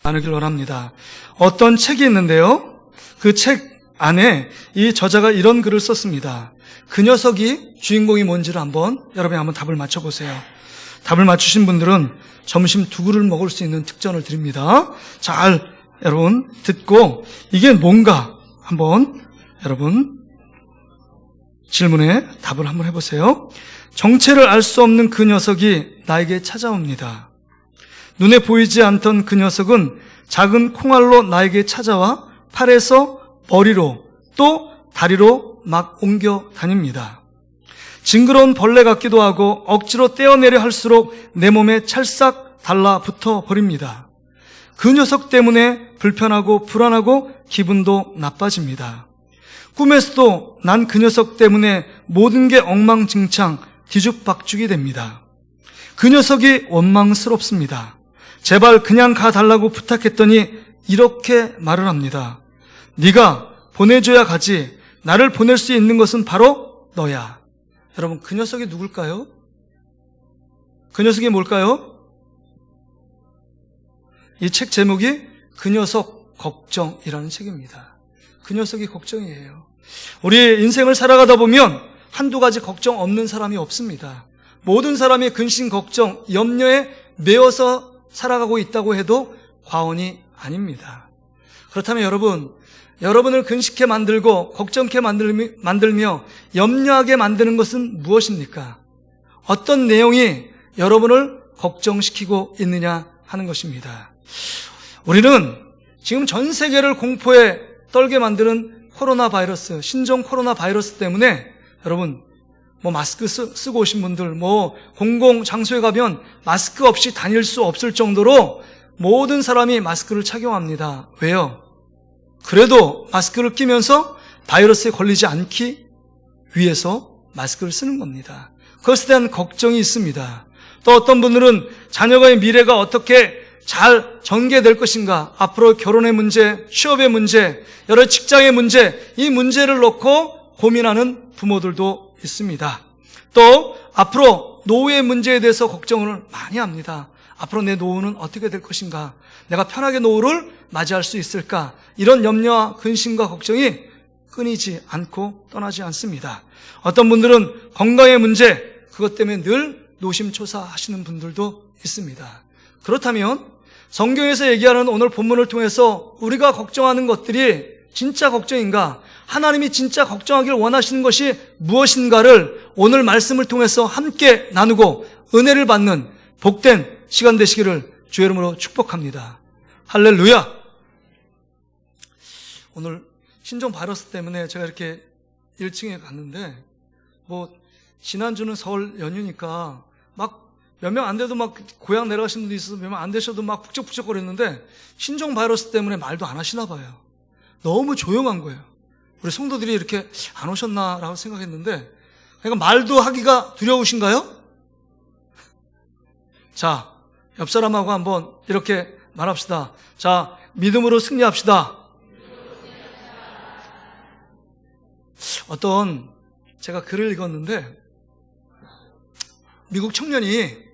나누길 원합니다. 어떤 책이 있는데요. 그 책 안에 이 저자가 이런 글을 썼습니다. 그 녀석이 주인공이 뭔지를 여러분이 한번 답을 맞춰보세요. 답을 맞추신 분들은 점심 2그릇 먹을 수 있는 특전을 드립니다. 잘 여러분 듣고 이게 뭔가 한번 여러분 질문에 답을 한번 해보세요. 정체를 알 수 없는 그 녀석이 나에게 찾아옵니다. 눈에 보이지 않던 그 녀석은 작은 콩알로 나에게 찾아와 팔에서 머리로 또 다리로 막 옮겨 다닙니다. 징그러운 벌레 같기도 하고 억지로 떼어내려 할수록 내 몸에 찰싹 달라붙어 버립니다. 그 녀석 때문에 불편하고 불안하고 기분도 나빠집니다. 꿈에서도 난 그 녀석 때문에 모든 게 엉망진창 뒤죽박죽이 됩니다. 그 녀석이 원망스럽습니다. 제발 그냥 가달라고 부탁했더니 이렇게 말을 합니다. 네가 보내줘야 가지. 나를 보낼 수 있는 것은 바로 너야. 여러분, 그 녀석이 누굴까요? 그 녀석이 뭘까요? 이 책 제목이 그 녀석 걱정이라는 책입니다. 그 녀석이 걱정이에요. 우리 인생을 살아가다 보면 한두 가지 걱정 없는 사람이 없습니다. 모든 사람이 근심, 걱정, 염려에 매여서 살아가고 있다고 해도 과언이 아닙니다. 그렇다면 여러분을 근심케 만들고 걱정케 만들며 염려하게 만드는 것은 무엇입니까? 어떤 내용이 여러분을 걱정시키고 있느냐 하는 것입니다. 우리는 지금 전 세계를 공포에 떨게 만드는 코로나 바이러스, 신종 코로나 바이러스 때문에 여러분 마스크 쓰고 오신 분들, 공공 장소에 가면 마스크 없이 다닐 수 없을 정도로 모든 사람이 마스크를 착용합니다. 왜요? 그래도 마스크를 끼면서 바이러스에 걸리지 않기 위해서 마스크를 쓰는 겁니다. 그것에 대한 걱정이 있습니다. 또 어떤 분들은 자녀의 미래가 어떻게 잘 전개될 것인가, 앞으로 결혼의 문제, 취업의 문제, 여러 직장의 문제, 이 문제를 놓고 고민하는 부모들도 있습니다. 또 앞으로 노후의 문제에 대해서 걱정을 많이 합니다. 앞으로 내 노후는 어떻게 될 것인가, 내가 편하게 노후를 맞이할 수 있을까, 이런 염려와 근심과 걱정이 끊이지 않고 떠나지 않습니다. 어떤 분들은 건강의 문제, 그것 때문에 늘 노심초사하시는 분들도 있습니다. 그렇다면 성경에서 얘기하는 오늘 본문을 통해서 우리가 걱정하는 것들이 진짜 걱정인가, 하나님이 진짜 걱정하기를 원하시는 것이 무엇인가를 오늘 말씀을 통해서 함께 나누고 은혜를 받는 복된 시간 되시기를 주의 이름으로 축복합니다. 할렐루야! 오늘 신종 바이러스 때문에 제가 이렇게 1층에 갔는데 지난주는 설 연휴니까 몇 명 안 돼도 고향 내려가신 분도 있어서 몇 명 안 되셔도 북적북적거렸는데 신종 바이러스 때문에 말도 안 하시나 봐요. 너무 조용한 거예요. 우리 성도들이 이렇게 안 오셨나라고 생각했는데, 그러니까 말도 하기가 두려우신가요? 자, 옆 사람하고 한번 이렇게 말합시다. 자, 믿음으로 승리합시다. 제가 글을 읽었는데, 미국 청년이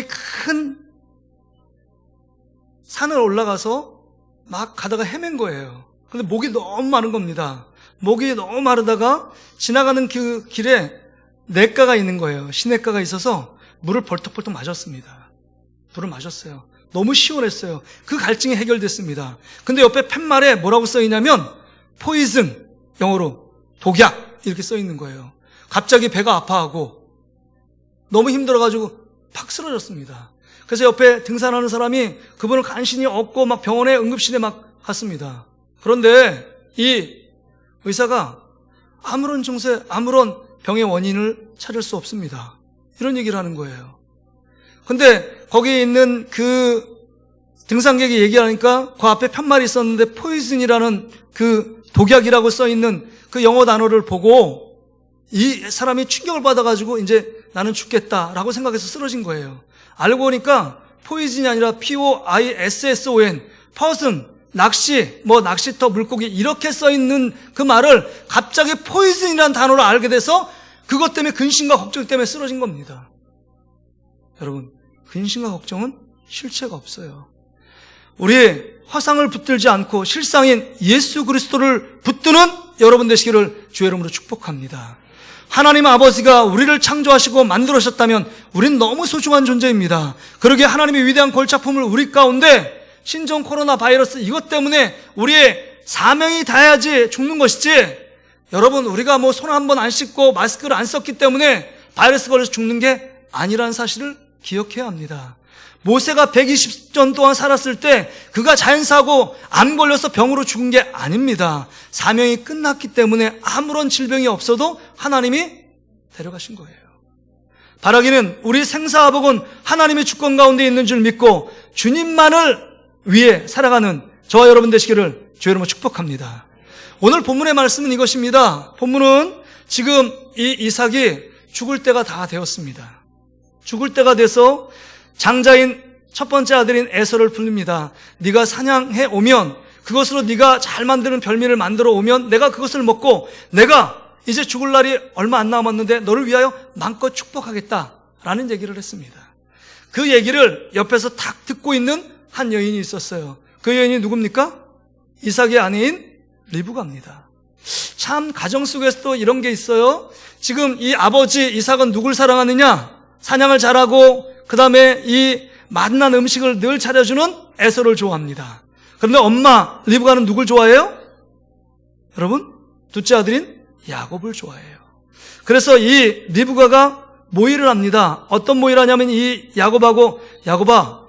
큰 산을 올라가서 가다가 헤맨 거예요. 근데 목이 너무 마른 겁니다. 목이 너무 마르다가 지나가는 그 길에 냇가가 있는 거예요. 시냇가가 있어서 물을 벌떡벌떡 마셨습니다. 물을 마셨어요. 너무 시원했어요. 그 갈증이 해결됐습니다. 근데 옆에 팻말에 뭐라고 써있냐면 포이즌, 영어로 독약 이렇게 써있는 거예요. 갑자기 배가 아파하고 너무 힘들어가지고 팍 쓰러졌습니다. 그래서 옆에 등산하는 사람이 그분을 간신히 업고 병원에 응급실에 갔습니다. 그런데 이 의사가 아무런 병의 원인을 찾을 수 없습니다. 이런 얘기를 하는 거예요. 근데 거기 있는 그 등산객이 얘기하니까 그 앞에 팻말이 있었는데 포이즌이라는 그 독약이라고 써있는 그 영어 단어를 보고 이 사람이 충격을 받아가지고 이제 나는 죽겠다라고 생각해서 쓰러진 거예요. 알고 보니까 포이즌이 아니라 POISSON, 퍼슨, 낚시, 낚시터, 물고기 이렇게 써있는 그 말을 갑자기 포이즌이라는 단어를 알게 돼서 그것 때문에 근심과 걱정 때문에 쓰러진 겁니다. 여러분, 근심과 걱정은 실체가 없어요. 우리의 화상을 붙들지 않고 실상인 예수 그리스도를 붙드는 여러분 되시기를 주의 이름으로 축복합니다. 하나님 아버지가 우리를 창조하시고 만들으셨다면 우린 너무 소중한 존재입니다. 그러기에 하나님의 위대한 골차품을 우리 가운데 신종 코로나 바이러스 이것 때문에 우리의 사명이 닿아야지 죽는 것이지, 여러분 우리가 뭐 손 한 번 안 씻고 마스크를 안 썼기 때문에 바이러스 걸려서 죽는 게 아니라는 사실을 기억해야 합니다. 모세가 120년 동안 살았을 때 그가 자연사고 암 걸려서 병으로 죽은 게 아닙니다. 사명이 끝났기 때문에 아무런 질병이 없어도 하나님이 데려가신 거예요. 바라기는 우리 생사화복은 하나님의 주권 가운데 있는 줄 믿고 주님만을 위해 살아가는 저와 여러분 되시기를 주의 이름으로 축복합니다. 오늘 본문의 말씀은 이것입니다. 본문은 지금 이 이삭이 죽을 때가 다 되었습니다. 죽을 때가 돼서 장자인 첫 번째 아들인 에서를 부릅니다. 네가 사냥해 오면, 그것으로 네가 잘 만드는 별미를 만들어 오면 내가 그것을 먹고 내가 이제 죽을 날이 얼마 안 남았는데 너를 위하여 마음껏 축복하겠다라는 얘기를 했습니다. 그 얘기를 옆에서 탁 듣고 있는 한 여인이 있었어요. 그 여인이 누굽니까? 이삭의 아내인 리브가입니다. 참 가정 속에서도 이런 게 있어요. 지금 이 아버지 이삭은 누굴 사랑하느냐? 사냥을 잘하고 그 다음에 이 맛난 음식을 늘 차려주는 에서를 좋아합니다. 그런데 엄마 리브가는 누굴 좋아해요? 여러분, 둘째 아들인 야곱을 좋아해요. 그래서 이 리브가가 모의를 합니다. 어떤 모의를 하냐면 이 야곱하고, 야곱아,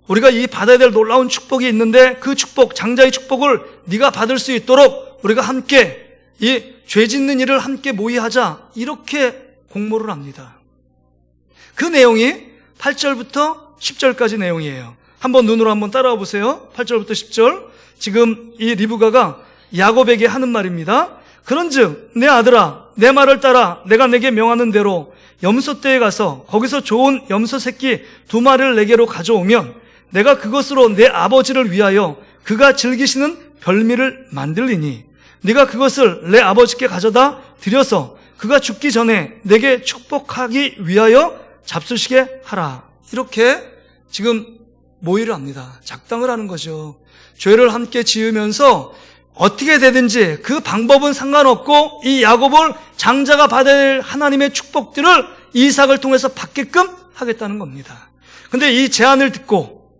우리가 이 받아야 될 놀라운 축복이 있는데 그 축복, 장자의 축복을 네가 받을 수 있도록 우리가 함께 이 죄 짓는 일을 함께 모의하자, 이렇게 공모를 합니다. 그 내용이 8절부터 10절까지 내용이에요. 한번 눈으로 한번 따라와 보세요. 8절부터 10절. 지금 이 리브가가 야곱에게 하는 말입니다. 그런즉 내 아들아, 내 말을 따라 내가 내게 명하는 대로 염소떼에 가서 거기서 좋은 염소 새끼 2마리를 내게로 가져오면 내가 그것으로 내 아버지를 위하여 그가 즐기시는 별미를 만들리니 네가 그것을 내 아버지께 가져다 드려서 그가 죽기 전에 내게 축복하기 위하여 잡수시게 하라. 이렇게 지금 모의를 합니다. 작당을 하는 거죠. 죄를 함께 지으면서 어떻게 되든지 그 방법은 상관없고 이 야곱을 장자가 받아야 할 하나님의 축복들을 이삭을 통해서 받게끔 하겠다는 겁니다. 근데 이 제안을 듣고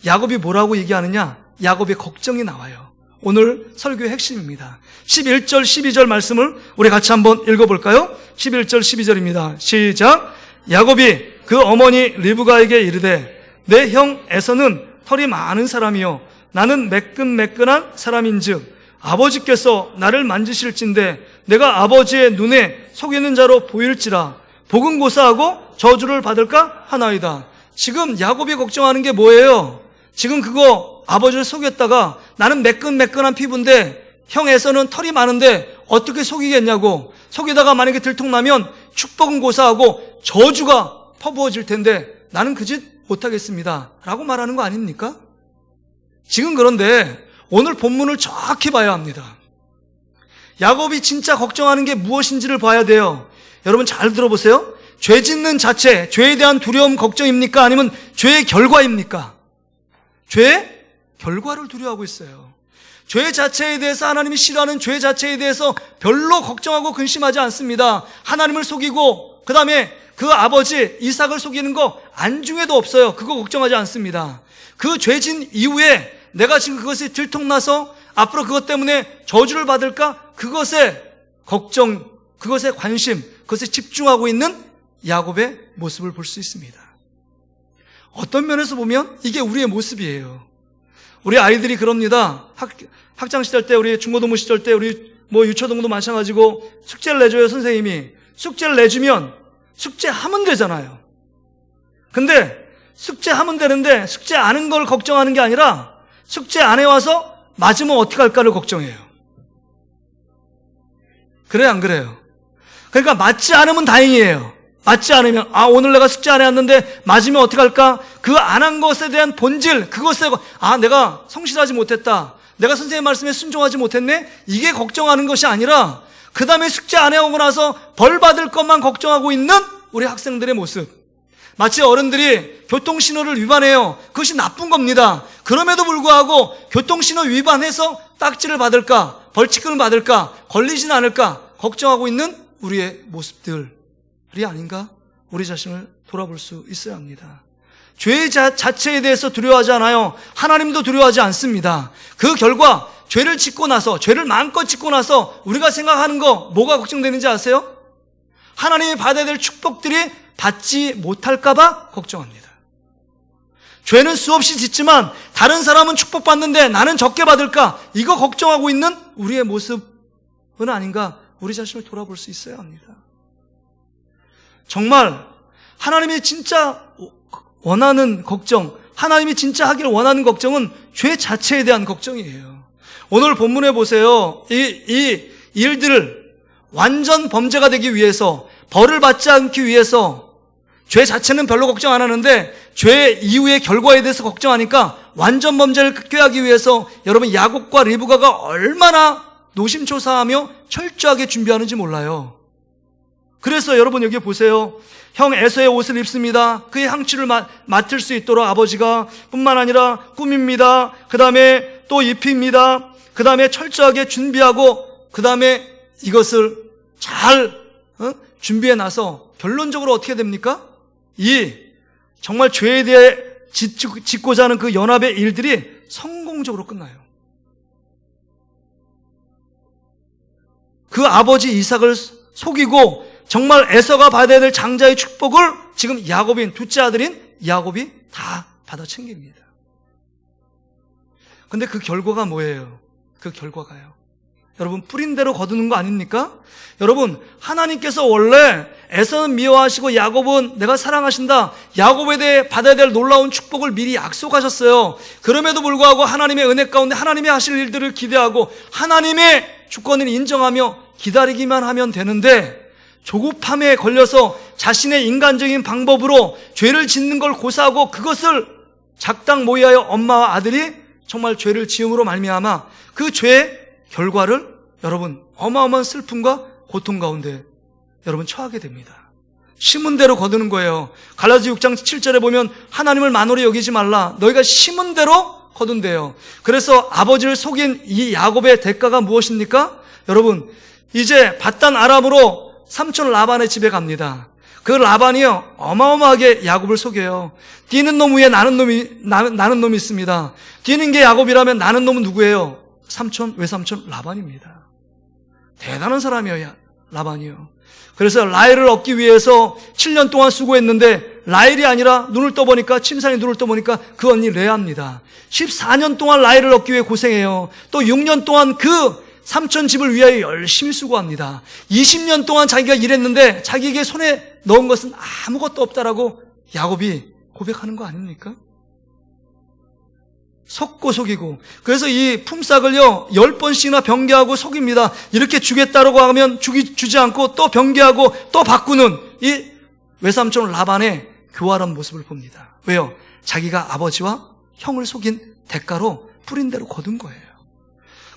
야곱이 뭐라고 얘기하느냐? 야곱의 걱정이 나와요. 오늘 설교의 핵심입니다. 11절 12절 말씀을 우리 같이 한번 읽어볼까요? 11절 12절입니다. 시작. 야곱이 그 어머니 리브가에게 이르되 내 형 에서는 털이 많은 사람이요 나는 매끈매끈한 사람인즉 아버지께서 나를 만지실진데 내가 아버지의 눈에 속이는 자로 보일지라 복은 고사하고 저주를 받을까 하나이다. 지금 야곱이 걱정하는 게 뭐예요? 지금 그거 아버지를 속였다가 나는 매끈매끈한 피부인데 형 에서는 털이 많은데 어떻게 속이겠냐고, 속이다가 만약에 들통나면 축복은 고사하고 저주가 퍼부어질 텐데 나는 그 짓 못하겠습니다 라고 말하는 거 아닙니까? 지금 그런데 오늘 본문을 정확히 봐야 합니다. 야곱이 진짜 걱정하는 게 무엇인지를 봐야 돼요. 여러분 잘 들어보세요. 죄 짓는 자체, 죄에 대한 두려움, 걱정입니까? 아니면 죄의 결과입니까? 죄의 결과를 두려워하고 있어요. 죄 자체에 대해서, 하나님이 싫어하는 죄 자체에 대해서 별로 걱정하고 근심하지 않습니다. 하나님을 속이고 그 다음에 그 아버지 이삭을 속이는 거 안중에도 없어요. 그거 걱정하지 않습니다. 그 죄진 이후에 내가 지금 그것이 들통나서 앞으로 그것 때문에 저주를 받을까? 그것에 걱정, 그것에 관심, 그것에 집중하고 있는 야곱의 모습을 볼 수 있습니다. 어떤 면에서 보면 이게 우리의 모습이에요. 우리 아이들이 그럽니다. 학창 시절 때, 우리 중고등부 시절 때, 우리 뭐 유초등도 마찬가지고 숙제를 내줘요, 선생님이. 숙제를 내주면 숙제하면 되잖아요. 근데 숙제하면 되는데 숙제 안 한 걸 걱정하는 게 아니라 숙제 안 해와서 맞으면 어떻게 할까를 걱정해요. 그래요, 안 그래요? 그러니까 맞지 않으면 다행이에요. 맞지 않으면 오늘 내가 숙제 안 해왔는데 맞으면 어떻게 할까? 그 안 한 것에 대한 본질, 그것에 내가 성실하지 못했다, 내가 선생님 말씀에 순종하지 못했네, 이게 걱정하는 것이 아니라 그 다음에 숙제 안 해오고 나서 벌 받을 것만 걱정하고 있는 우리 학생들의 모습. 마치 어른들이 교통신호를 위반해요. 그것이 나쁜 겁니다. 그럼에도 불구하고 교통신호 위반해서 딱지를 받을까, 벌칙금을 받을까, 걸리진 않을까 걱정하고 있는 우리의 모습들이 아닌가? 우리 자신을 돌아볼 수 있어야 합니다. 죄 자체에 대해서 두려워하지 않아요. 하나님도 두려워하지 않습니다. 그 결과 죄를 짓고 나서, 죄를 마음껏 짓고 나서 우리가 생각하는 거 뭐가 걱정되는지 아세요? 하나님이 받아야 될 축복들이 받지 못할까 봐 걱정합니다. 죄는 수없이 짓지만 다른 사람은 축복받는데 나는 적게 받을까? 이거 걱정하고 있는 우리의 모습은 아닌가? 우리 자신을 돌아볼 수 있어야 합니다. 정말 하나님이 진짜 원하는 걱정, 하나님이 진짜 하기를 원하는 걱정은 죄 자체에 대한 걱정이에요. 오늘 본문에 보세요. 이 일들을 완전 범죄가 되기 위해서, 벌을 받지 않기 위해서, 죄 자체는 별로 걱정 안 하는데 죄 이후의 결과에 대해서 걱정하니까 완전 범죄를 꾀하기 위해서 여러분 야곱과 리브가가 얼마나 노심초사하며 철저하게 준비하는지 몰라요. 그래서 여러분 여기 보세요. 형 에서의 옷을 입습니다. 그의 향취를 맡을 수 있도록 아버지가 뿐만 아니라 꾸밉니다. 그 다음에 또 입힙니다. 그 다음에 철저하게 준비하고 그 다음에 이것을 잘 준비해 놔서 결론적으로 어떻게 됩니까? 이 정말 죄에 대해 짓고자 하는 그 연합의 일들이 성공적으로 끝나요. 그 아버지 이삭을 속이고 정말 에서가 받아야 될 장자의 축복을 지금 야곱인 둘째 아들인 야곱이 다 받아 챙깁니다. 근데 그 결과가 뭐예요? 그 결과가요, 여러분 뿌린 대로 거두는 거 아닙니까? 여러분 하나님께서 원래 에서는 미워하시고 야곱은 내가 사랑하신다, 야곱에 대해 받아야 될 놀라운 축복을 미리 약속하셨어요. 그럼에도 불구하고 하나님의 은혜 가운데 하나님이 하실 일들을 기대하고 하나님의 주권을 인정하며 기다리기만 하면 되는데 조급함에 걸려서 자신의 인간적인 방법으로 죄를 짓는 걸 고사하고 그것을 작당 모의하여 엄마와 아들이 정말 죄를 지음으로 말미암아 그 죄의 결과를 여러분 어마어마한 슬픔과 고통 가운데 여러분 처하게 됩니다. 심은 대로 거두는 거예요. 갈라디 6장 7절에 보면 하나님을 만홀히 여기지 말라, 너희가 심은 대로 거둔대요. 그래서 아버지를 속인 이 야곱의 대가가 무엇입니까? 여러분 이제 밧단 아람으로 삼촌 라반의 집에 갑니다. 그 라반이요 어마어마하게 야곱을 속여요. 뛰는 놈 위에 나는 놈이 있습니다. 뛰는 게 야곱이라면 나는 놈은 누구예요? 삼촌, 외삼촌 라반입니다. 대단한 사람이에요, 라반이요. 그래서 라헬을 얻기 위해서 7년 동안 수고했는데 라헬이 아니라 눈을 떠보니까, 침상에 눈을 떠보니까 그 언니 레아입니다. 14년 동안 라헬을 얻기 위해 고생해요. 또 6년 동안 그 삼촌 집을 위하여 열심히 수고합니다. 20년 동안 자기가 일했는데 자기에게 손에 넣은 것은 아무것도 없다라고 야곱이 고백하는 거 아닙니까? 속고 속이고, 그래서 이 품삯을요 10번씩이나 변개하고 속입니다. 이렇게 주겠다라고 하면 주지 않고 또 변개하고 또 바꾸는 이 외삼촌 라반의 교활한 모습을 봅니다. 왜요? 자기가 아버지와 형을 속인 대가로 뿌린 대로 거둔 거예요.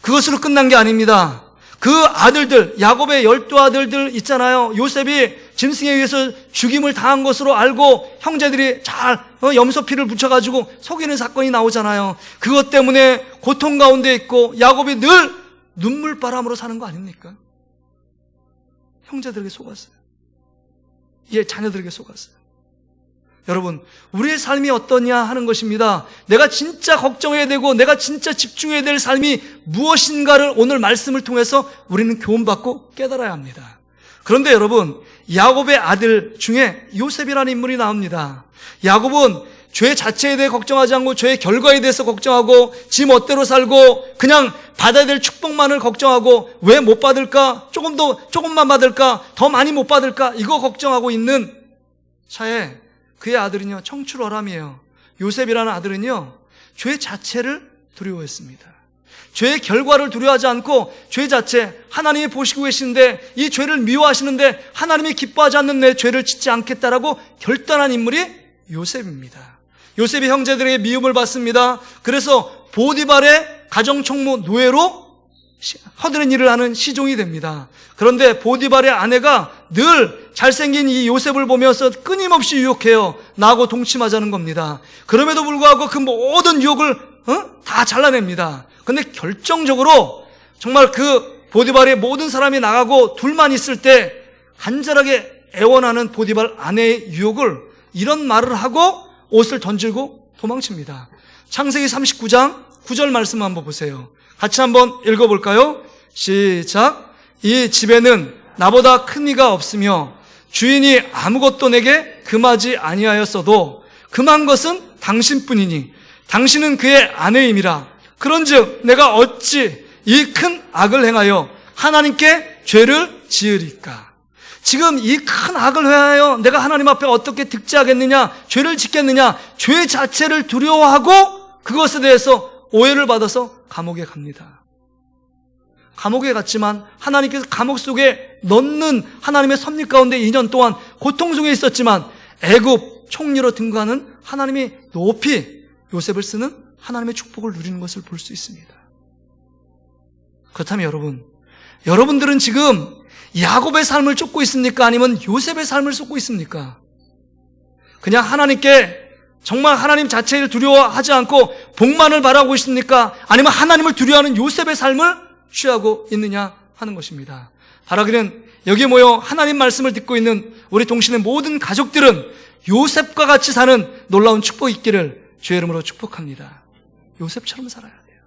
그것으로 끝난 게 아닙니다. 그 아들들, 야곱의 12아들들 있잖아요. 요셉이 짐승에 의해서 죽임을 당한 것으로 알고 형제들이 잘 염소피를 붙여가지고 속이는 사건이 나오잖아요. 그것 때문에 고통 가운데 있고 야곱이 늘 눈물바람으로 사는 거 아닙니까? 형제들에게 속았어요. 자녀들에게 속았어요. 여러분 우리의 삶이 어떠냐 하는 것입니다. 내가 진짜 걱정해야 되고 내가 진짜 집중해야 될 삶이 무엇인가를 오늘 말씀을 통해서 우리는 교훈받고 깨달아야 합니다. 그런데 여러분 야곱의 아들 중에 요셉이라는 인물이 나옵니다. 야곱은 죄 자체에 대해 걱정하지 않고 죄의 결과에 대해서 걱정하고 지 멋대로 살고 그냥 받아야 될 축복만을 걱정하고 왜 못 받을까? 조금만 받을까? 더 많이 못 받을까? 이거 걱정하고 있는 차에 그의 아들은요 청출어람이에요. 요셉이라는 아들은요 죄 자체를 두려워했습니다. 죄의 결과를 두려워하지 않고 죄 자체, 하나님이 보시고 계시는데 이 죄를 미워하시는데 하나님이 기뻐하지 않는 내 죄를 짓지 않겠다라고 결단한 인물이 요셉입니다. 요셉이 형제들에게 미움을 받습니다. 그래서 보디발의 가정총무 노예로 허드렛 일을 하는 시종이 됩니다. 그런데 보디발의 아내가 늘 잘생긴 이 요셉을 보면서 끊임없이 유혹해요. 나하고 동침하자는 겁니다. 그럼에도 불구하고 그 모든 유혹을 다 잘라냅니다. 근데 결정적으로 정말 그 보디발의 모든 사람이 나가고 둘만 있을 때 간절하게 애원하는 보디발 아내의 유혹을 이런 말을 하고 옷을 던지고 도망칩니다. 창세기 39장 9절 말씀 한번 보세요. 같이 한번 읽어볼까요? 시작. 이 집에는 나보다 큰 이가 없으며 주인이 아무것도 내게 금하지 아니하였어도 금한 것은 당신뿐이니 당신은 그의 아내임이라. 그런즉 내가 어찌 이 큰 악을 행하여 하나님께 죄를 지으리까? 지금 이 큰 악을 행하여 내가 하나님 앞에 어떻게 득죄하겠느냐, 죄를 짓겠느냐, 죄 자체를 두려워하고 그것에 대해서 오해를 받아서 감옥에 갑니다. 감옥에 갔지만 하나님께서 감옥 속에 넣는 하나님의 섭리 가운데 2년 동안 고통 속에 있었지만 애굽 총리로 등극하는 하나님이 높이 요셉을 쓰는 하나님의 축복을 누리는 것을 볼 수 있습니다. 그렇다면 여러분들은 지금 야곱의 삶을 쫓고 있습니까? 아니면 요셉의 삶을 쫓고 있습니까? 그냥 하나님께 정말 하나님 자체를 두려워하지 않고 복만을 바라고 있습니까? 아니면 하나님을 두려워하는 요셉의 삶을 취하고 있느냐 하는 것입니다. 바라기는 여기 모여 하나님 말씀을 듣고 있는 우리 동신의 모든 가족들은 요셉과 같이 사는 놀라운 축복이 있기를 주의 이름으로 축복합니다. 요셉처럼 살아야 돼요.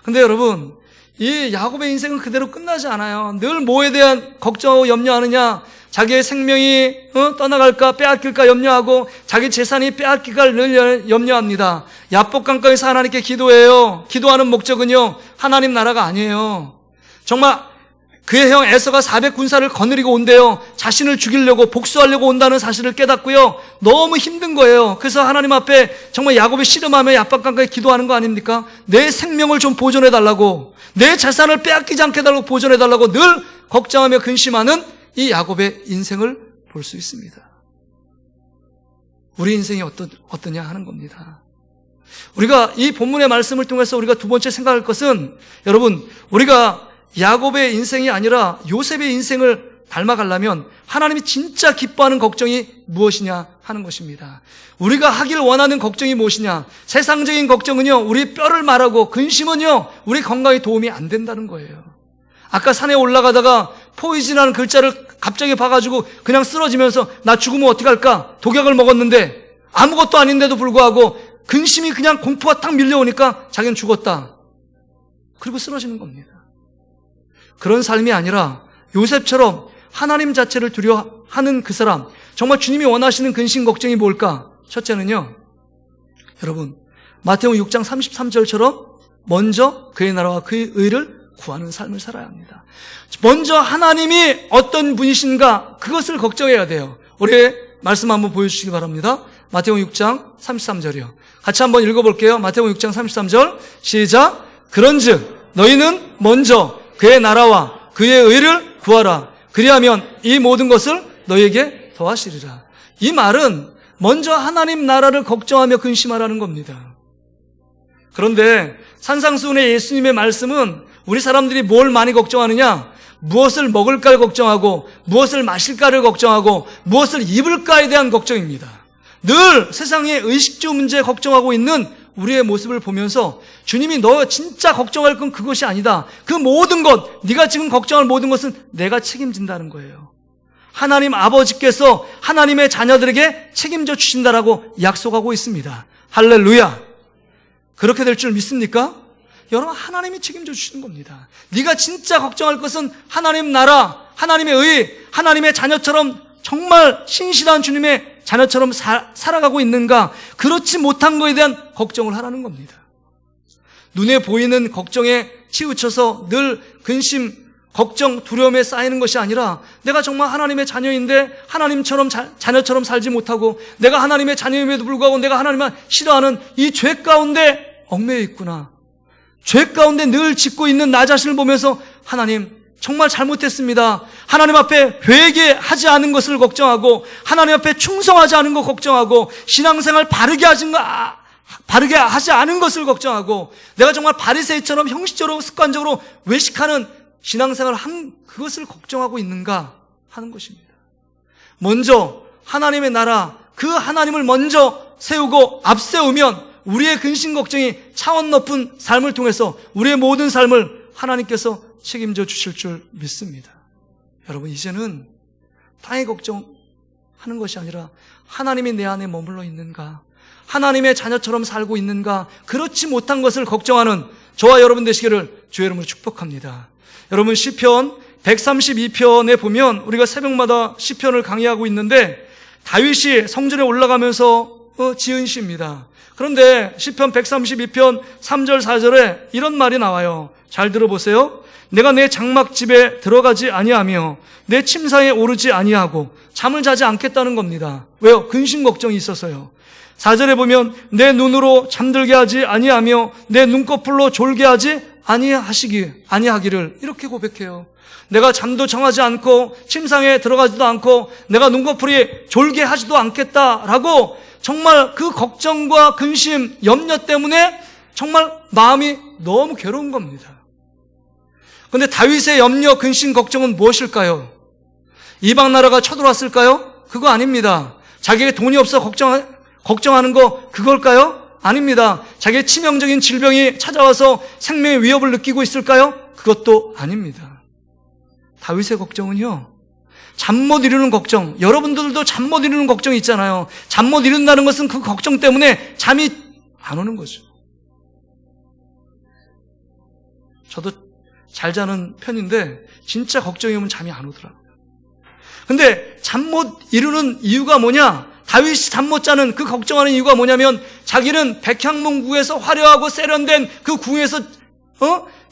근데 여러분, 이 야곱의 인생은 그대로 끝나지 않아요. 늘 뭐에 대한 걱정하고 염려하느냐, 자기의 생명이 떠나갈까 빼앗길까 염려하고 자기 재산이 빼앗길까 늘 염려합니다. 야복강가에서 하나님께 기도해요. 기도하는 목적은요, 하나님 나라가 아니에요. 정말 그의 형 에서가 400군사를 거느리고 온대요. 자신을 죽이려고 복수하려고 온다는 사실을 깨닫고요, 너무 힘든 거예요. 그래서 하나님 앞에 정말 야곱이 씨름하며 야복강가에 기도하는 거 아닙니까? 내 생명을 좀 보존해달라고, 내 재산을 빼앗기지 않게 해달라고, 보존해달라고 늘 걱정하며 근심하는 이 야곱의 인생을 볼 수 있습니다. 우리 인생이 어떠냐 하는 겁니다. 우리가 이 본문의 말씀을 통해서 우리가 두 번째 생각할 것은, 여러분, 우리가 야곱의 인생이 아니라 요셉의 인생을 닮아가려면 하나님이 진짜 기뻐하는 걱정이 무엇이냐 하는 것입니다. 우리가 하길 원하는 걱정이 무엇이냐? 세상적인 걱정은요, 우리 뼈를 말하고 근심은요, 우리 건강에 도움이 안 된다는 거예요. 아까 산에 올라가다가 포이즌이라는 글자를 갑자기 봐가지고 그냥 쓰러지면서 나 죽으면 어떻게 할까? 독약을 먹었는데 아무것도 아닌데도 불구하고 근심이 그냥 공포가 딱 밀려오니까 자기는 죽었다. 그리고 쓰러지는 겁니다. 그런 삶이 아니라 요셉처럼 하나님 자체를 두려워하는 그 사람, 정말 주님이 원하시는 근심 걱정이 뭘까? 첫째는요, 여러분, 마태복음 6장 33절처럼 먼저 그의 나라와 그의 의를 구하는 삶을 살아야 합니다. 먼저 하나님이 어떤 분이신가, 그것을 걱정해야 돼요. 우리 말씀 한번 보여주시기 바랍니다. 마태복음 6장 33절이요. 같이 한번 읽어볼게요. 마태복음 6장 33절 시작. 그런즉 너희는 먼저 그의 나라와 그의 의를 구하라. 그리하면 이 모든 것을 너희에게 더하시리라. 이 말은 먼저 하나님 나라를 걱정하며 근심하라는 겁니다. 그런데 산상수훈의 예수님의 말씀은 우리 사람들이 뭘 많이 걱정하느냐? 무엇을 먹을까를 걱정하고 무엇을 마실까를 걱정하고 무엇을 입을까에 대한 걱정입니다. 늘 세상의 의식주 문제 걱정하고 있는 우리의 모습을 보면서 주님이 너 진짜 걱정할 건 그것이 아니다. 그 모든 것, 네가 지금 걱정할 모든 것은 내가 책임진다는 거예요. 하나님 아버지께서 하나님의 자녀들에게 책임져 주신다라고 약속하고 있습니다. 할렐루야. 그렇게 될 줄 믿습니까? 여러분, 하나님이 책임져 주시는 겁니다. 네가 진짜 걱정할 것은 하나님 나라, 하나님의 의, 하나님의 자녀처럼 정말 신실한 주님의 자녀처럼 살아가고 있는가? 그렇지 못한 것에 대한 걱정을 하라는 겁니다. 눈에 보이는 걱정에 치우쳐서 늘 근심, 걱정, 두려움에 쌓이는 것이 아니라 내가 정말 하나님의 자녀인데 하나님처럼 자녀처럼 살지 못하고 내가 하나님의 자녀임에도 불구하고 내가 하나님을 싫어하는 이 죄 가운데 얽매여 있구나. 죄 가운데 늘 짓고 있는 나 자신을 보면서 하나님 정말 잘못했습니다. 하나님 앞에 회개하지 않은 것을 걱정하고 하나님 앞에 충성하지 않은 것 걱정하고 신앙생활 바르게 바르게 하지 않은 것을 걱정하고 내가 정말 바리새인처럼 형식적으로 습관적으로 외식하는 신앙생활을 한 그것을 걱정하고 있는가 하는 것입니다. 먼저 하나님의 나라, 그 하나님을 먼저 세우고 앞세우면 우리의 근심 걱정이 차원 높은 삶을 통해서 우리의 모든 삶을 하나님께서 책임져 주실 줄 믿습니다. 여러분, 이제는 땅의 걱정하는 것이 아니라 하나님이 내 안에 머물러 있는가, 하나님의 자녀처럼 살고 있는가, 그렇지 못한 것을 걱정하는 저와 여러분 되시기를 주의 이름으로 축복합니다. 여러분, 시편 132편에 보면 우리가 새벽마다 시편을 강의하고 있는데 다윗이 성전에 올라가면서 지은 시입니다. 그런데 시편 132편 3절 4절에 이런 말이 나와요. 잘 들어보세요. 내가 내 장막집에 들어가지 아니하며 내 침상에 오르지 아니하고 잠을 자지 않겠다는 겁니다. 왜요? 근심 걱정이 있어서요. 4절에 보면 내 눈으로 잠들게 하지 아니하며 내 눈꺼풀로 졸게 하지 아니하기를 이렇게 고백해요. 내가 잠도 청하지 않고 침상에 들어가지도 않고 내가 눈꺼풀이 졸게 하지도 않겠다라고 정말 그 걱정과 근심, 염려 때문에 정말 마음이 너무 괴로운 겁니다. 그런데 다윗의 염려, 근심, 걱정은 무엇일까요? 이방 나라가 쳐들어왔을까요? 그거 아닙니다. 자기에게 돈이 없어 걱정하는 거 그걸까요? 아닙니다. 자기의 치명적인 질병이 찾아와서 생명의 위협을 느끼고 있을까요? 그것도 아닙니다. 다윗의 걱정은요, 잠 못 이루는 걱정, 여러분들도 잠 못 이루는 걱정이 있잖아요. 잠 못 이룬다는 것은 그 걱정 때문에 잠이 안 오는 거죠. 저도 잘 자는 편인데 진짜 걱정이 오면 잠이 안 오더라고요. 근데 잠 못 이루는 이유가 뭐냐? 다윗이 잠 못 자는 그 걱정하는 이유가 뭐냐면 자기는 백향문구에서 화려하고 세련된 그 궁에서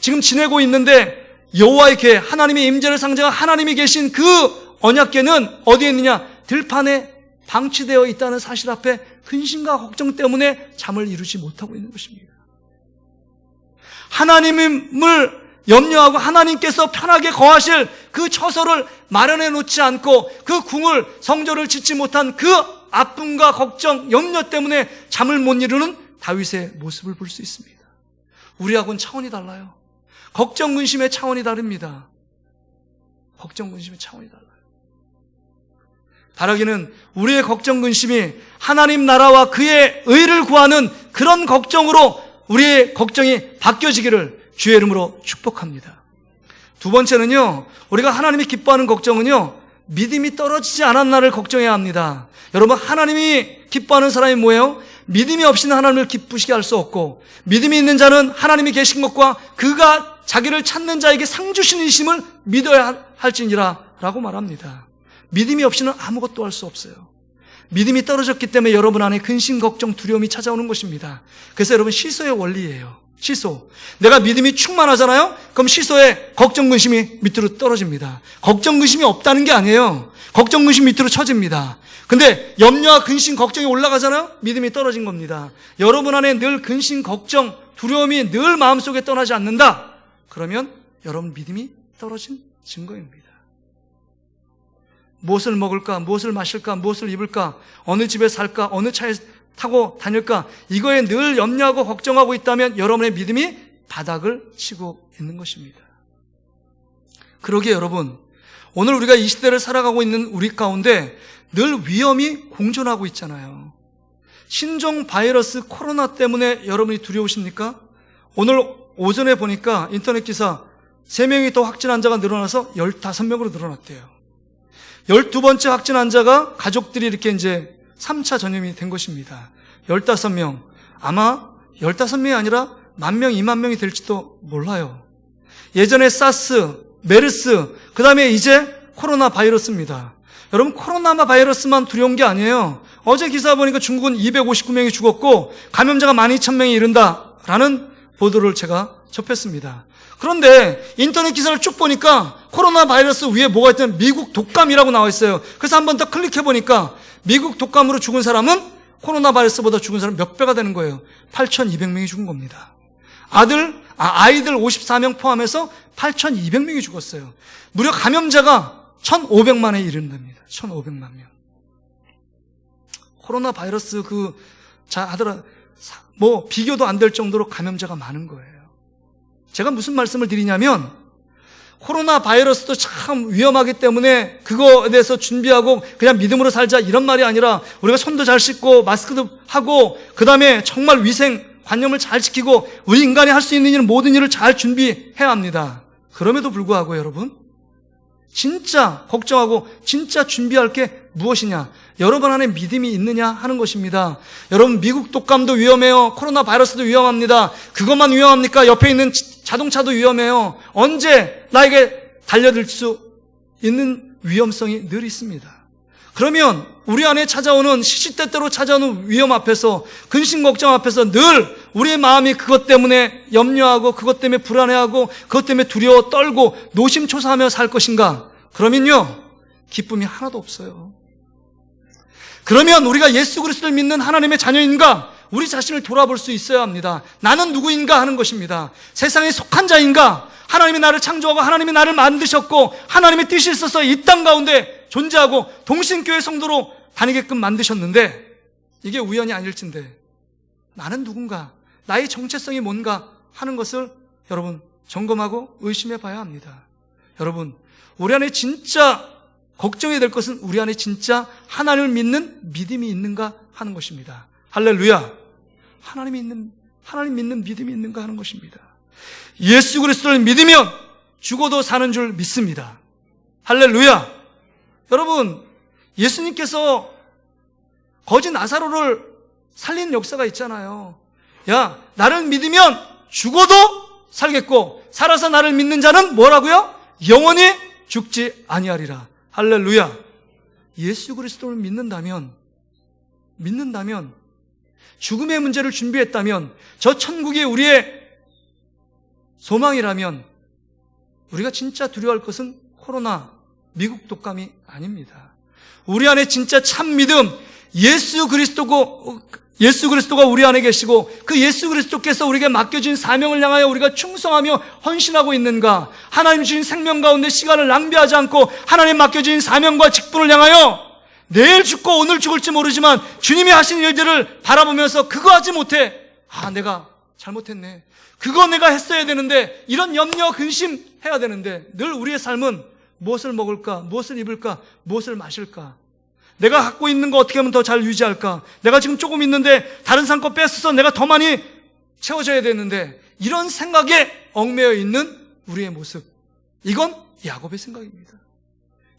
지금 지내고 있는데 여호와의 궤, 하나님의 임재를 상징하는 하나님이 계신 그 언약궤는 어디에 있느냐? 들판에 방치되어 있다는 사실 앞에 근심과 걱정 때문에 잠을 이루지 못하고 있는 것입니다. 하나님을 염려하고 하나님께서 편하게 거하실 그 처소를 마련해 놓지 않고 그 궁을, 성전을 짓지 못한 그 아픔과 걱정, 염려 때문에 잠을 못 이루는 다윗의 모습을 볼 수 있습니다. 우리하고는 차원이 달라요. 걱정, 근심의 차원이 다릅니다. 걱정, 근심의 차원이 달라요. 바라기는 우리의 걱정, 근심이 하나님 나라와 그의 의를 구하는 그런 걱정으로 우리의 걱정이 바뀌어지기를 주의 이름으로 축복합니다. 두 번째는요, 우리가 하나님이 기뻐하는 걱정은요, 믿음이 떨어지지 않았나를 걱정해야 합니다. 여러분, 하나님이 기뻐하는 사람이 뭐예요? 믿음이 없이는 하나님을 기쁘시게 할 수 없고, 믿음이 있는 자는 하나님이 계신 것과 그가 자기를 찾는 자에게 상 주시는 이심을 믿어야 할지니라 라고 말합니다. 믿음이 없이는 아무것도 할 수 없어요. 믿음이 떨어졌기 때문에 여러분 안에 근심, 걱정, 두려움이 찾아오는 것입니다. 그래서 여러분, 시소의 원리예요. 시소. 내가 믿음이 충만하잖아요? 그럼 시소의 걱정, 근심이 밑으로 떨어집니다. 걱정, 근심이 없다는 게 아니에요. 걱정, 근심 밑으로 처집니다. 근데 염려와 근심, 걱정이 올라가잖아요? 믿음이 떨어진 겁니다. 여러분 안에 늘 근심, 걱정, 두려움이 늘 마음속에 떠나지 않는다. 그러면 여러분 믿음이 떨어진 증거입니다. 무엇을 먹을까? 무엇을 마실까? 무엇을 입을까? 어느 집에 살까? 어느 차에 타고 다닐까? 이거에 늘 염려하고 걱정하고 있다면 여러분의 믿음이 바닥을 치고 있는 것입니다. 그러기에 여러분, 오늘 우리가 이 시대를 살아가고 있는 우리 가운데 늘 위험이 공존하고 있잖아요. 신종 바이러스 코로나 때문에 여러분이 두려우십니까? 오늘 오전에 보니까 인터넷 기사 3명이 더 확진 환자가 늘어나서 15명으로 늘어났대요. 12번째 확진 환자가 가족들이 이렇게 이제 3차 전염이 된 것입니다. 15명. 아마 15명이 아니라 10,000명, 20,000명이 될지도 몰라요. 예전에 사스, 메르스, 그 다음에 이제 코로나 바이러스입니다. 여러분, 코로나 바이러스만 두려운 게 아니에요. 어제 기사 보니까 중국은 259명이 죽었고 감염자가 12,000명이 이른다라는 보도를 제가 접했습니다. 그런데 인터넷 기사를 쭉 보니까 코로나 바이러스 위에 뭐가 있냐면 미국 독감이라고 나와 있어요. 그래서 한 번 더 클릭해 보니까 미국 독감으로 죽은 사람은 코로나 바이러스보다 죽은 사람 몇 배가 되는 거예요. 8,200명이 죽은 겁니다. 아이들 54명 포함해서 8,200명이 죽었어요. 무려 감염자가 1,500만에 이른답니다. 1,500만 명. 코로나 바이러스 비교도 안 될 정도로 감염자가 많은 거예요. 제가 무슨 말씀을 드리냐면 코로나 바이러스도 참 위험하기 때문에 그거에 대해서 준비하고 그냥 믿음으로 살자 이런 말이 아니라 우리가 손도 잘 씻고 마스크도 하고 그 다음에 정말 위생 관념을 잘 지키고 우리 인간이 할 수 있는 일은 모든 일을 잘 준비해야 합니다. 그럼에도 불구하고 여러분 진짜 걱정하고 진짜 준비할 게 무엇이냐? 여러분 안에 믿음이 있느냐 하는 것입니다. 여러분 미국 독감도 위험해요. 코로나 바이러스도 위험합니다. 그것만 위험합니까? 옆에 있는 자동차도 위험해요. 언제 나에게 달려들 수 있는 위험성이 늘 있습니다. 그러면 우리 안에 찾아오는 시시때때로 찾아오는 위험 앞에서 근심 걱정 앞에서 늘 우리의 마음이 그것 때문에 염려하고 그것 때문에 불안해하고 그것 때문에 두려워 떨고 노심초사하며 살 것인가? 그러면요 기쁨이 하나도 없어요. 그러면 우리가 예수 그리스도를 믿는 하나님의 자녀인가? 우리 자신을 돌아볼 수 있어야 합니다. 나는 누구인가 하는 것입니다. 세상에 속한 자인가? 하나님이 나를 창조하고 하나님이 나를 만드셨고 하나님의 뜻이 있어서 이 땅 가운데 존재하고 동신교회 성도로 다니게끔 만드셨는데 이게 우연이 아닐진데 나는 누군가? 나의 정체성이 뭔가 하는 것을 여러분 점검하고 의심해 봐야 합니다. 여러분 우리 안에 진짜 걱정이 될 것은 우리 안에 진짜 하나님을 믿는 믿음이 있는가 하는 것입니다. 할렐루야. 하나님 믿는 믿음이 있는가 하는 것입니다. 예수 그리스도를 믿으면 죽어도 사는 줄 믿습니다. 할렐루야. 여러분 예수님께서 거지 나사로를 살린 역사가 있잖아요. 야 나를 믿으면 죽어도 살겠고 살아서 나를 믿는 자는 뭐라고요? 영원히 죽지 아니하리라. 할렐루야. 예수 그리스도를 믿는다면 죽음의 문제를 준비했다면 저 천국이 우리의 소망이라면 우리가 진짜 두려워할 것은 코로나, 미국 독감이 아닙니다. 우리 안에 진짜 참 믿음, 예수 그리스도가 우리 안에 계시고 그 예수 그리스도께서 우리에게 맡겨진 사명을 향하여 우리가 충성하며 헌신하고 있는가? 하나님 주신 생명 가운데 시간을 낭비하지 않고 하나님 맡겨진 사명과 직분을 향하여 내일 죽고 오늘 죽을지 모르지만 주님이 하신 일들을 바라보면서 그거 하지 못해. 내가 잘못했네. 그거 내가 했어야 되는데 이런 염려 근심 해야 되는데 늘 우리의 삶은 무엇을 먹을까? 무엇을 입을까? 무엇을 마실까? 내가 갖고 있는 거 어떻게 하면 더 잘 유지할까? 내가 지금 조금 있는데 다른 사람 거 뺏어서 내가 더 많이 채워줘야 되는데 이런 생각에 얽매여 있는 우리의 모습, 이건 야곱의 생각입니다.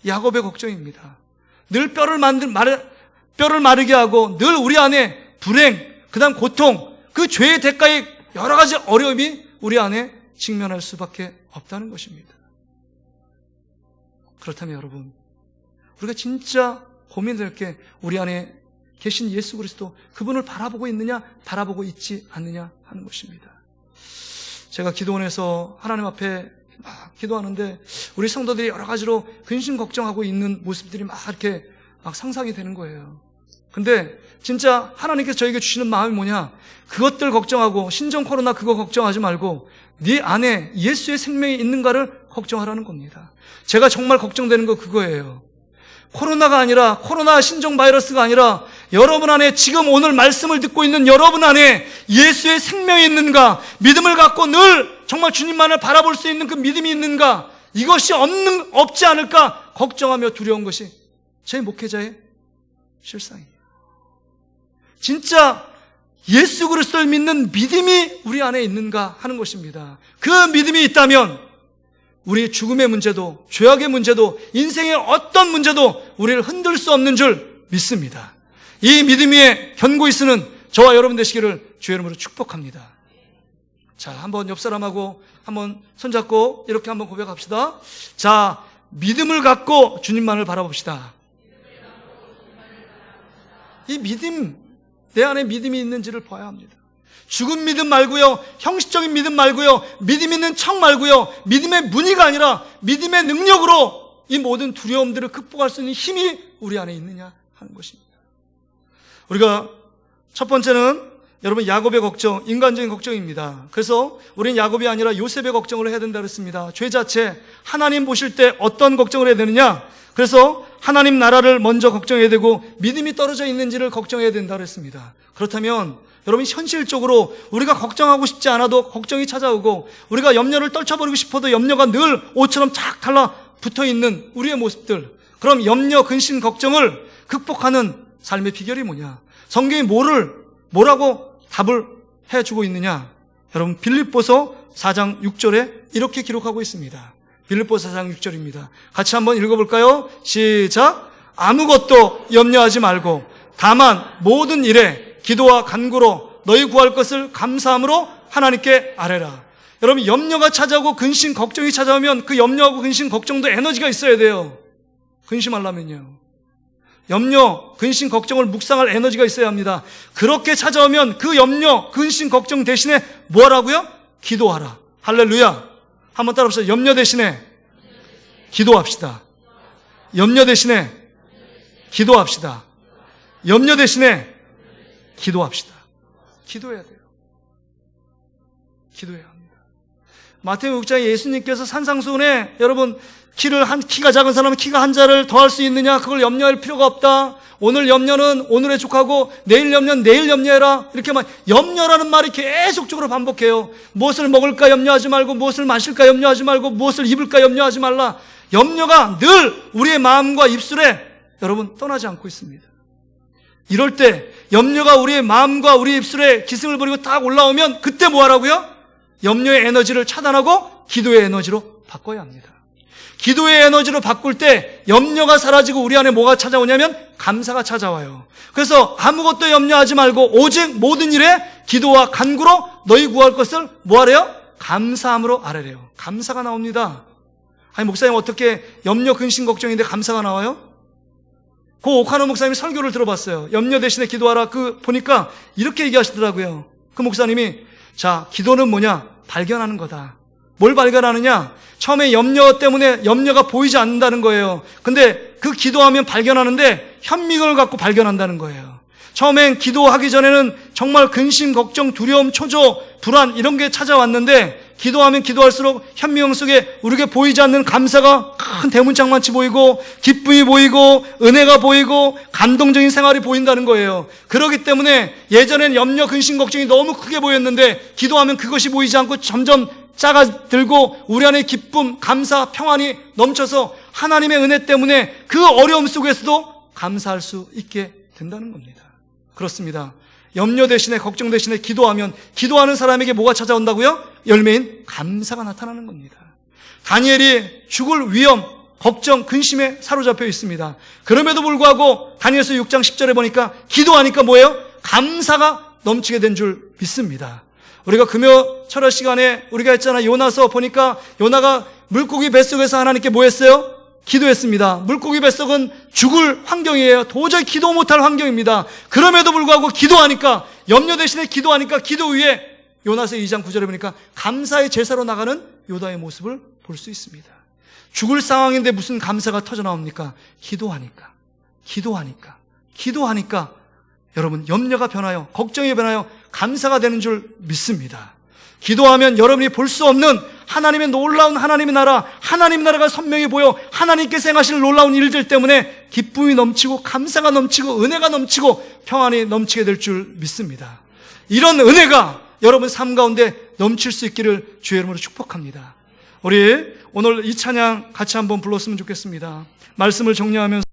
야곱의 걱정입니다. 늘 뼈를 마르게 하고 늘 우리 안에 불행, 그 다음 고통, 그 죄의 대가의 여러 가지 어려움이 우리 안에 직면할 수밖에 없다는 것입니다. 그렇다면 여러분 우리가 진짜 고민될 게 우리 안에 계신 예수 그리스도 그분을 바라보고 있느냐 바라보고 있지 않느냐 하는 것입니다. 제가 기도원에서 하나님 앞에 막 기도하는데 우리 성도들이 여러 가지로 근심 걱정하고 있는 모습들이 막 이렇게 막 상상이 되는 거예요. 근데 진짜 하나님께서 저에게 주시는 마음이 뭐냐? 그것들 걱정하고 신종 코로나 그거 걱정하지 말고 네 안에 예수의 생명이 있는가를 걱정하라는 겁니다. 제가 정말 걱정되는 거 그거예요. 코로나가 아니라 코로나 신종 바이러스가 아니라 여러분 안에 지금 오늘 말씀을 듣고 있는 여러분 안에 예수의 생명이 있는가? 믿음을 갖고 늘 정말 주님만을 바라볼 수 있는 그 믿음이 있는가? 이것이 없지 않을까 걱정하며 두려운 것이 제 목회자의 실상이에요. 진짜 예수 그리스도를 믿는 믿음이 우리 안에 있는가 하는 것입니다. 그 믿음이 있다면 우리의 죽음의 문제도 죄악의 문제도 인생의 어떤 문제도 우리를 흔들 수 없는 줄 믿습니다. 이 믿음 위에 견고히 서는 저와 여러분 되시기를 주의 이름으로 축복합니다. 자, 한번 옆 사람하고 한번 손잡고 이렇게 한번 고백합시다. 자, 믿음을 갖고 주님만을 바라봅시다. 이 믿음, 내 안에 믿음이 있는지를 봐야 합니다. 죽은 믿음 말고요, 형식적인 믿음 말고요, 믿음 있는 척 말고요, 믿음의 무늬가 아니라 믿음의 능력으로 이 모든 두려움들을 극복할 수 있는 힘이 우리 안에 있느냐 하는 것입니다. 우리가 첫 번째는 여러분 야곱의 걱정, 인간적인 걱정입니다. 그래서 우리는 야곱이 아니라 요셉의 걱정을 해야 된다고 했습니다. 죄 자체, 하나님 보실 때 어떤 걱정을 해야 되느냐? 그래서 하나님 나라를 먼저 걱정해야 되고 믿음이 떨어져 있는지를 걱정해야 된다고 했습니다. 그렇다면 여러분 현실적으로 우리가 걱정하고 싶지 않아도 걱정이 찾아오고 우리가 염려를 떨쳐버리고 싶어도 염려가 늘 옷처럼 착 달라붙어 있는 우리의 모습들. 그럼 염려, 근심, 걱정을 극복하는 삶의 비결이 뭐냐? 성경이 뭐라고 답을 해주고 있느냐? 여러분 빌립보서 4장 6절에 이렇게 기록하고 있습니다. 빌립보서 4장 6절입니다. 같이 한번 읽어볼까요? 시작. 아무것도 염려하지 말고 다만 모든 일에 기도와 간구로 너희 구할 것을 감사함으로 하나님께 아뢰라. 여러분 염려가 찾아오고 근심, 걱정이 찾아오면 그 염려하고 근심, 걱정도 에너지가 있어야 돼요. 근심하려면요. 염려, 근심, 걱정을 묵상할 에너지가 있어야 합니다. 그렇게 찾아오면 그 염려, 근심, 걱정 대신에 뭐 하라고요? 기도하라. 할렐루야. 한번 따라합시다. 염려 대신에 기도합시다. 염려 대신에 기도합시다. 염려 대신에 기도합시다. 기도해야 돼요. 기도해야 합니다. 마태복음 6장에 예수님께서 산상수훈에 여러분 키가 작은 사람은 키가 한 자를 더할 수 있느냐? 그걸 염려할 필요가 없다. 오늘 염려는 오늘의 족하고 내일 염려는 내일 염려해라. 이렇게 염려라는 말이 계속적으로 반복해요. 무엇을 먹을까 염려하지 말고 무엇을 마실까 염려하지 말고 무엇을 입을까 염려하지 말라. 염려가 늘 우리의 마음과 입술에 여러분 떠나지 않고 있습니다. 이럴 때 염려가 우리의 마음과 우리의 입술에 기승을 부리고 딱 올라오면 그때 뭐 하라고요? 염려의 에너지를 차단하고 기도의 에너지로 바꿔야 합니다. 기도의 에너지로 바꿀 때 염려가 사라지고 우리 안에 뭐가 찾아오냐면 감사가 찾아와요. 그래서 아무것도 염려하지 말고 오직 모든 일에 기도와 간구로 너희 구할 것을 뭐 하래요? 감사함으로 아뢰래요. 감사가 나옵니다. 아니 목사님 어떻게 염려, 근심, 걱정인데 감사가 나와요? 그 오카노 목사님이 설교를 들어봤어요. 염려 대신에 기도하라. 보니까 이렇게 얘기하시더라고요. 그 목사님이 자, 기도는 뭐냐? 발견하는 거다. 뭘 발견하느냐? 처음에 염려 때문에 염려가 보이지 않는다는 거예요. 근데 그 기도하면 발견하는데 현미경을 갖고 발견한다는 거예요. 처음엔 기도하기 전에는 정말 근심, 걱정, 두려움, 초조, 불안 이런 게 찾아왔는데 기도하면 기도할수록 현미경 속에 우리에게 보이지 않는 감사가 큰 대문짝만치 보이고 기쁨이 보이고 은혜가 보이고 감동적인 생활이 보인다는 거예요. 그렇기 때문에 예전엔 염려, 근심, 걱정이 너무 크게 보였는데 기도하면 그것이 보이지 않고 점점 작아들고 우리 안에 기쁨, 감사, 평안이 넘쳐서 하나님의 은혜 때문에 그 어려움 속에서도 감사할 수 있게 된다는 겁니다. 그렇습니다. 염려 대신에 걱정 대신에 기도하면 기도하는 사람에게 뭐가 찾아온다고요? 열매인 감사가 나타나는 겁니다. 다니엘이 죽을 위험, 걱정, 근심에 사로잡혀 있습니다. 그럼에도 불구하고 다니엘서 6장 10절에 보니까 기도하니까 뭐예요? 감사가 넘치게 된 줄 믿습니다. 우리가 금요 철야 시간에 우리가 했잖아. 요나서 보니까 요나가 물고기 뱃속에서 하나님께 뭐 했어요? 기도했습니다. 물고기 뱃속은 죽을 환경이에요. 도저히 기도 못할 환경입니다. 그럼에도 불구하고 기도하니까 염려 대신에 기도하니까 기도 위에 요나서 2장 9절에 보니까 감사의 제사로 나가는 요나의 모습을 볼 수 있습니다. 죽을 상황인데 무슨 감사가 터져나옵니까? 기도하니까 여러분 염려가 변하여 걱정이 변하여 감사가 되는 줄 믿습니다. 기도하면 여러분이 볼 수 없는 하나님의 놀라운 하나님의 나라가 선명히 보여 하나님께서 행하실 놀라운 일들 때문에 기쁨이 넘치고 감사가 넘치고 은혜가 넘치고 평안이 넘치게 될 줄 믿습니다. 이런 은혜가 여러분 삶 가운데 넘칠 수 있기를 주의 이름으로 축복합니다. 우리 오늘 이 찬양 같이 한번 불렀으면 좋겠습니다. 말씀을 정리하면서